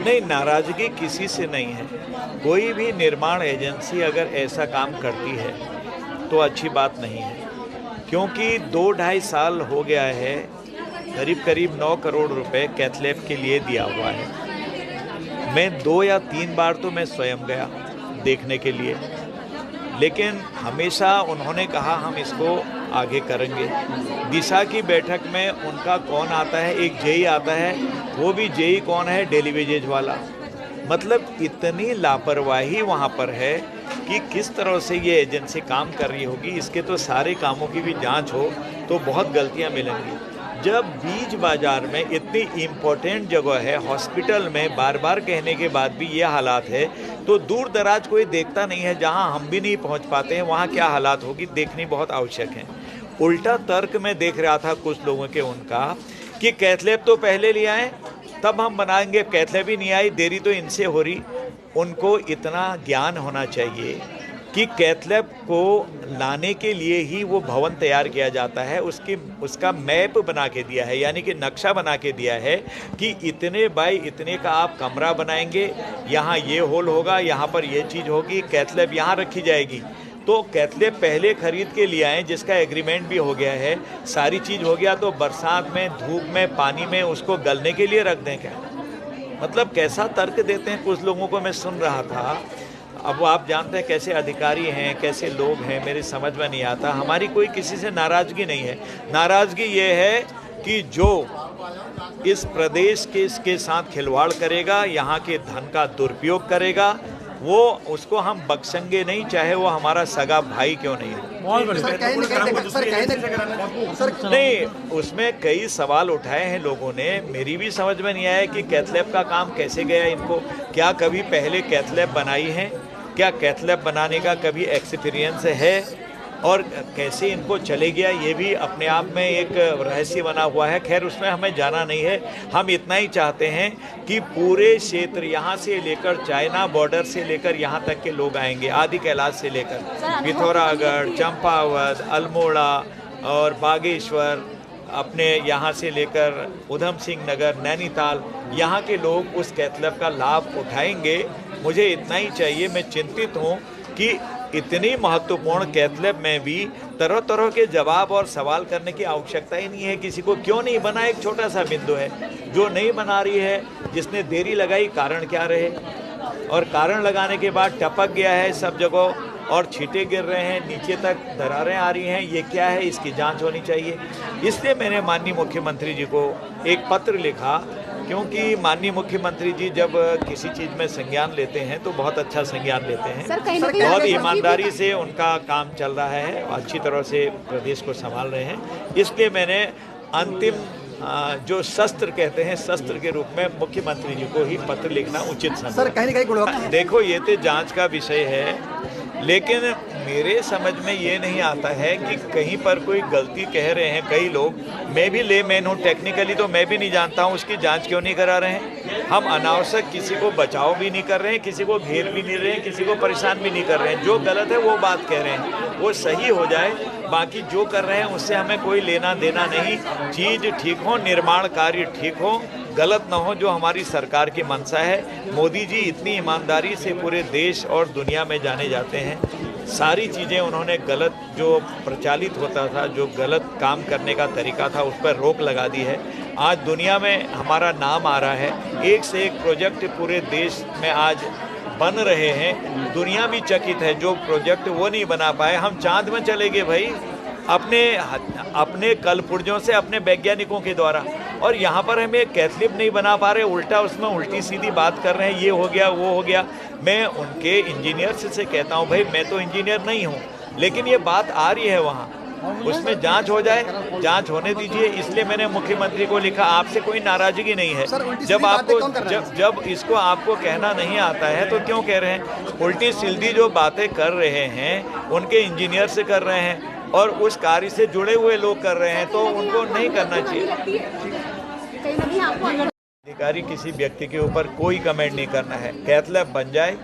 नहीं, नाराज़गी किसी से नहीं है। कोई भी निर्माण एजेंसी अगर ऐसा काम करती है तो अच्छी बात नहीं है, क्योंकि 2-2.5 साल हो गया है, करीब करीब 9 करोड़ रुपए कैथलैब के लिए दिया हुआ है। मैं 2 या 3 बार तो मैं स्वयं गया देखने के लिए, लेकिन हमेशा उन्होंने कहा हम इसको आगे करेंगे। दिशा की बैठक में उनका कौन आता है, एक जेई आता है, वो भी जेई कौन है, डेली वेजेज वाला। मतलब इतनी लापरवाही वहाँ पर है कि किस तरह से ये एजेंसी काम कर रही होगी। इसके तो सारे कामों की भी जांच हो तो बहुत गलतियाँ मिलेंगी। जब बीज बाजार में इतनी इम्पोर्टेंट जगह है, हॉस्पिटल में बार बार कहने के बाद भी ये हालात है, तो दूर दराज कोई देखता नहीं है, जहाँ हम भी नहीं पहुँच पाते हैं वहाँ क्या हालात होगी देखनी बहुत आवश्यक है। उल्टा तर्क में देख रहा था कुछ लोगों के उनका कि कैथलैब तो पहले ले आए तब हम बनाएंगे, कैथलैब ही नहीं आई, देरी तो इनसे हो रही। उनको इतना ज्ञान होना चाहिए कि कैथलैब को लाने के लिए ही वो भवन तैयार किया जाता है, उसका मैप बना के दिया है, यानी कि नक्शा बना के दिया है कि इतने बाय इतने का आप कमरा बनाएंगे, यहाँ ये हॉल होगा, यहाँ पर ये चीज़ होगी, कैथलैब यहाँ रखी जाएगी। तो कैथलैब पहले खरीद के लिए आए, जिसका एग्रीमेंट भी हो गया है, सारी चीज़ हो गया, तो बरसात में, धूप में, पानी में उसको गलने के लिए रख दें क्या? मतलब कैसा तर्क देते हैं कुछ लोगों को, मैं सुन रहा था। अब वो आप जानते हैं कैसे अधिकारी हैं, कैसे लोग हैं, मेरी समझ में नहीं आता। हमारी कोई किसी से नाराज़गी नहीं है। नाराज़गी ये है कि जो इस प्रदेश के इसके साथ खिलवाड़ करेगा, यहाँ के धन का दुरुपयोग करेगा, वो उसको हम बख्शेंगे नहीं, चाहे वो हमारा सगा भाई क्यों नहीं हो। नहीं, उसमें कई सवाल उठाए हैं लोगों ने, मेरी भी समझ में नहीं आया कि कैथलैब का काम कैसे गया इनको। क्या कभी पहले कैथलैब बनाई है? क्या कैथलैब बनाने का कभी एक्सपीरियंस है? और कैसे इनको चले गया, ये भी अपने आप में एक रहस्य बना हुआ है। खैर, उसमें हमें जाना नहीं है। हम इतना ही चाहते हैं कि पूरे क्षेत्र, यहाँ से लेकर चाइना बॉर्डर से लेकर यहाँ तक के लोग आएंगे, आदि कैलाश से लेकर पिथौरागढ़, चंपावत, अल्मोड़ा और बागेश्वर, अपने यहाँ से लेकर उधम सिंह नगर, नैनीताल, यहाँ के लोग उस कैथलैब का लाभ उठाएंगे। मुझे इतना ही चाहिए। मैं चिंतित हूँ कि इतनी महत्वपूर्ण कैथलैब में भी तरह तरह के जवाब और सवाल करने की आवश्यकता ही नहीं है किसी को। क्यों नहीं बना, एक छोटा सा बिंदु है जो नहीं बना रही है, जिसने देरी लगाई, कारण क्या रहे, और कारण लगाने के बाद टपक गया है सब जगह और छींटे गिर रहे हैं, नीचे तक दरारें आ रही हैं, ये क्या है, इसकी जांच होनी चाहिए। इसलिए मैंने माननीय मुख्यमंत्री जी को एक पत्र लिखा, क्योंकि माननीय मुख्यमंत्री जी जब किसी चीज़ में संज्ञान लेते हैं तो बहुत अच्छा संज्ञान लेते हैं। बहुत ईमानदारी से उनका काम चल रहा है, अच्छी तरह से प्रदेश को संभाल रहे हैं। इसलिए मैंने अंतिम जो शस्त्र कहते हैं, शस्त्र के रूप में मुख्यमंत्री जी को ही पत्र लिखना उचित समझा। सर, कहीं ना कहीं देखो, ये तो जांच का विषय है, लेकिन मेरे समझ में ये नहीं आता है कि कहीं पर कोई गलती कह रहे हैं कई लोग। मैं भी लेमैन हूँ, टेक्निकली तो मैं भी नहीं जानता हूँ, उसकी जांच क्यों नहीं करा रहे हैं। हम अनावश्यक किसी को बचाव भी नहीं कर रहे हैं, किसी को घेर भी नहीं रहे हैं, किसी को परेशान भी नहीं कर रहे हैं। जो गलत है वो बात कह रहे हैं, वो सही हो जाए, बाकी जो कर रहे हैं उससे हमें कोई लेना देना नहीं। चीज़ ठीक हो, निर्माण कार्य ठीक हो, गलत ना हो, जो हमारी सरकार की मंशा है। मोदी जी इतनी ईमानदारी से पूरे देश और दुनिया में जाने जाते हैं। सारी चीज़ें उन्होंने गलत जो प्रचालित होता था, जो गलत काम करने का तरीका था, उस पर रोक लगा दी है। आज दुनिया में हमारा नाम आ रहा है, एक से एक प्रोजेक्ट पूरे देश में आज बन रहे हैं। दुनिया भी चकित है, जो प्रोजेक्ट वो नहीं बना पाए, हम चांद में चले गए भाई, अपने कलपुर्जों से, अपने वैज्ञानिकों के द्वारा। और यहाँ पर हम एक कैथलैब नहीं बना पा रहे, उल्टा उसमें उल्टी सीधी बात कर रहे हैं, ये हो गया, वो हो गया। मैं उनके इंजीनियर से कहता हूँ, भाई मैं तो इंजीनियर नहीं हूँ, लेकिन ये बात आ रही है वहाँ, उसमें जांच हो जाए, जांच होने दीजिए। इसलिए मैंने मुख्यमंत्री को लिखा। आपसे कोई नाराजगी नहीं है। जब इसको आपको कहना नहीं आता है तो क्यों कह रहे हैं? उल्टी सीधी जो बातें कर रहे हैं उनके इंजीनियर से कर रहे हैं और उस कार्य से जुड़े हुए लोग कर रहे हैं, तो उनको नहीं करना चाहिए। अधिकारी किसी व्यक्ति के ऊपर कोई कमेंट नहीं करना है। कैथलैब बन जाए,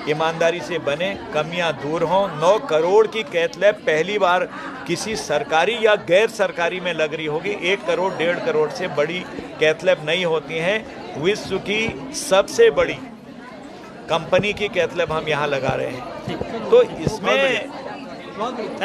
ईमानदारी से बने, कमियां दूर हों। 9 करोड़ की कैथलैब पहली बार किसी सरकारी या गैर सरकारी में लग रही होगी। 1 करोड़ 1.5 करोड़ से बड़ी कैथ लैब नहीं होती हैं। विश्व की सबसे बड़ी कंपनी की कैथ लैब हम यहाँ लगा रहे हैं, तो इसमें